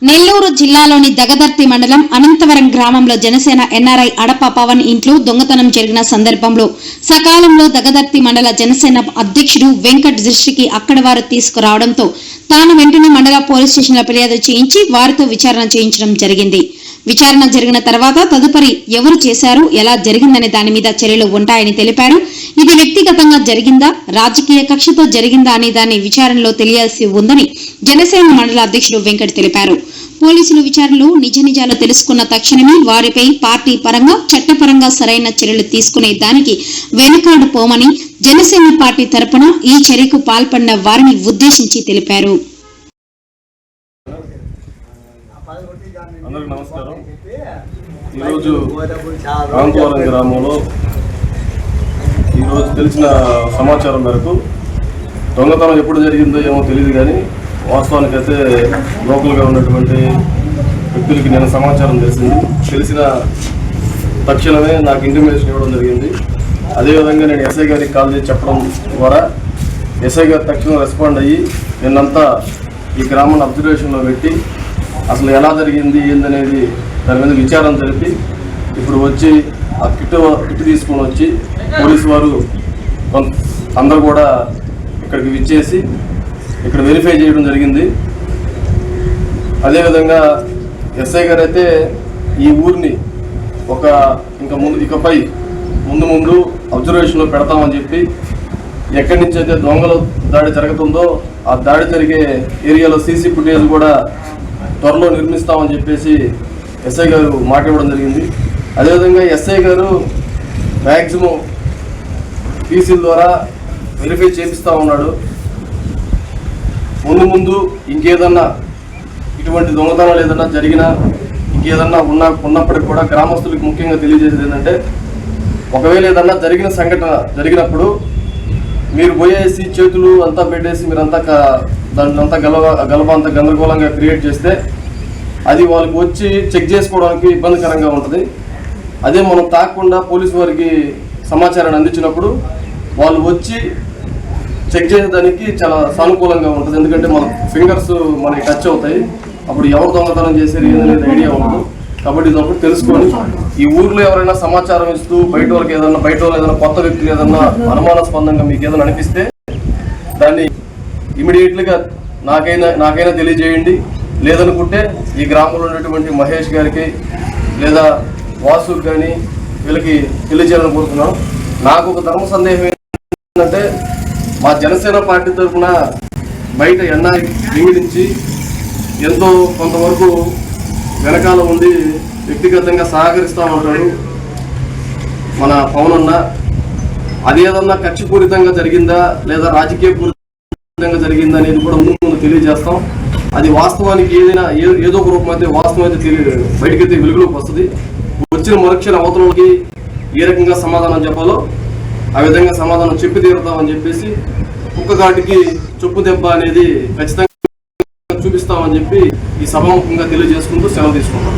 నెల్లూరు జిల్లాలోని దగదర్తి మండలం అనంతవరం గ్రామంలో జనసేన ఎన్ఆర్ఐ అడప పవన్ ఇంట్లో దొంగతనం జరిగిన సందర్భంలో సకాలంలో దగదర్తి మండల జనసేన అధ్యక్షుడు వెంకట్ దృష్టికి అక్కడి వారు తీసుకురావడంతో తాను వెంటనే మండల పోలీస్ స్టేషన్లో ఫిర్యాదు చేయించి వారితో విచారణ చేయించడం జరిగింది. విచారణ జరిగిన తర్వాత తదుపరి ఎవరు చేశారు, ఎలా జరిగిందనే దాని మీద చర్యలు ఉంటాయని తెలిపారు. ఇది వ్యక్తిగతంగా జరిగిందా, రాజకీయ కక్షతో జరిగిందా అనే దాన్ని విచారణలో తెలియాల్సి ఉందని జనసేన మండల అధ్యక్షుడు వెంకట్ తెలిపారు. పోలీసులు విచారణలో నిజ నిజాలు తెలుసుకున్న తక్షణమే వారిపై పార్టీ పరంగా చట్టపరంగా సరైన చర్యలు తీసుకునే దానికి వెనుకాడు పోమని జనసేన పార్టీ తరపున ఈ చర్యకు పాల్పడిన వారిని ఉద్దేశించి తెలిపారు. అందరికి నమస్కారం. ఈరోజు అనంతవరం గ్రామంలో ఈరోజు తెలిసిన సమాచారం మేరకు దొంగతనం ఎప్పుడు జరిగిందో ఏమో తెలియదు, కానీ వాస్తవానికైతే లోకల్గా ఉన్నటువంటి వ్యక్తులకి నేను సమాచారం తెలిసిన తక్షణమే నాకు ఇంటిమేషన్ ఇవ్వడం జరిగింది. అదేవిధంగా నేను ఎస్ఐ గారికి కాల్ చేసి చెప్పడం ద్వారా ఎస్ఐ గారు తక్షణం రెస్పాండ్ అయ్యి నిన్నంతా ఈ గ్రామాన్ని అబ్జర్వేషన్లో పెట్టి అసలు ఎలా జరిగింది ఏందనేది దాని మీద విచారణ జరిపి ఇప్పుడు వచ్చి ఆ కిట్ తీసుకొని వచ్చి పోలీసు వారు అందరూ కూడా ఇక్కడికి విచ్చేసి ఇక్కడ వెరిఫై చేయడం జరిగింది. అదేవిధంగా ఎస్ఐ గారు అయితే ఈ ఊరిని ఇకపై ముందు అబ్జర్వేషన్లో పెడతామని చెప్పి ఎక్కడి నుంచి అయితే దొంగల దాడి జరుగుతుందో ఆ దాడి జరిగే ఏరియాలో సీసీ ఫుటేజ్ కూడా త్వరలో నిర్మిస్తామని చెప్పేసి ఎస్ఐ గారు మాట ఇవ్వడం జరిగింది. అదేవిధంగా ఎస్ఐ గారు మ్యాక్సిమం పీసీల ద్వారా వెరిఫై చేపిస్తూ ఉన్నాడు. ముందు ఇంకేదన్నా ఇటువంటి దొంగతనాలు ఏదన్నా జరిగినా ఇంకేదన్నా ఉన్నప్పటికీ కూడా గ్రామస్తులకు ముఖ్యంగా తెలియజేసేది ఏంటంటే, ఒకవేళ ఏదన్నా జరిగిన సంఘటన జరిగినప్పుడు మీరు పోయేసి చేతులు అంతా పెట్టేసి మీరంతా దాన్ని అంతా గలప గందరగోళంగా క్రియేట్ చేస్తే అది వాళ్ళకి వచ్చి చెక్ చేసుకోవడానికి ఇబ్బందికరంగా ఉంటుంది. అదే మనం తాకుండా పోలీసు వారికి సమాచారాన్ని అందించినప్పుడు వాళ్ళు వచ్చి చెక్ చేసేదానికి చాలా సానుకూలంగా ఉంటుంది. ఎందుకంటే మన ఫింగర్స్ మనకి టచ్ అవుతాయి, అప్పుడు ఎవరు దొంగతనం చేసేది ఏదనేది ఐడియా ఉండదు. కాబట్టి ఇది ఒకటి తెలుసుకొని ఈ ఊర్లో ఎవరైనా సమాచారం ఇస్తూ బయట వాళ్ళు ఏదైనా కొత్త వ్యక్తులు ఏదైనా అనుమానాస్పదంగా మీకు ఏదైనా అనిపిస్తే దాన్ని ఇమీడియట్లీగా నాకైనా తెలియజేయండి. లేదనుకుంటే ఈ గ్రామంలో ఉన్నటువంటి మహేష్ గారికి లేదా వాసుకి కానీ వీళ్ళకి తెలియజేయాలని కోరుతున్నాం. నాకు ఒక ధర్మ సందేహం ఏంటంటే, మా జనసేన పార్టీ తరఫున బయట ఎన్ఐ వింగ్ నుంచి ఎంతో కొంతవరకు వెనకాల ఉండి వ్యక్తిగతంగా సహకరిస్తూ ఉంటాడు మన పవన్ అన్న. అదేదన్నా కక్షపూరితంగా జరిగిందా లేదా రాజకీయ పూరితంగా జరిగిందా అనేది కూడా ముందు తెలియజేస్తాం. అది వాస్తవానికి ఏదో ఒక రూపం అయితే వాస్తవం అయితే బయటకైతే వెలుగులోకి వస్తుంది. వచ్చిన మరుక్షణ అవతలకి ఏ రకంగా సమాధానం చెప్పాలో ఆ విధంగా సమాధానం చెప్పి తీరుతామని చెప్పేసి కుక్క కాటికి చొప్పు దెబ్బ అనేది ఖచ్చితంగా చూపిస్తామని చెప్పి ఈ సభాముఖంగా తెలియజేసుకుంటూ సెలవు తీసుకుంటాం.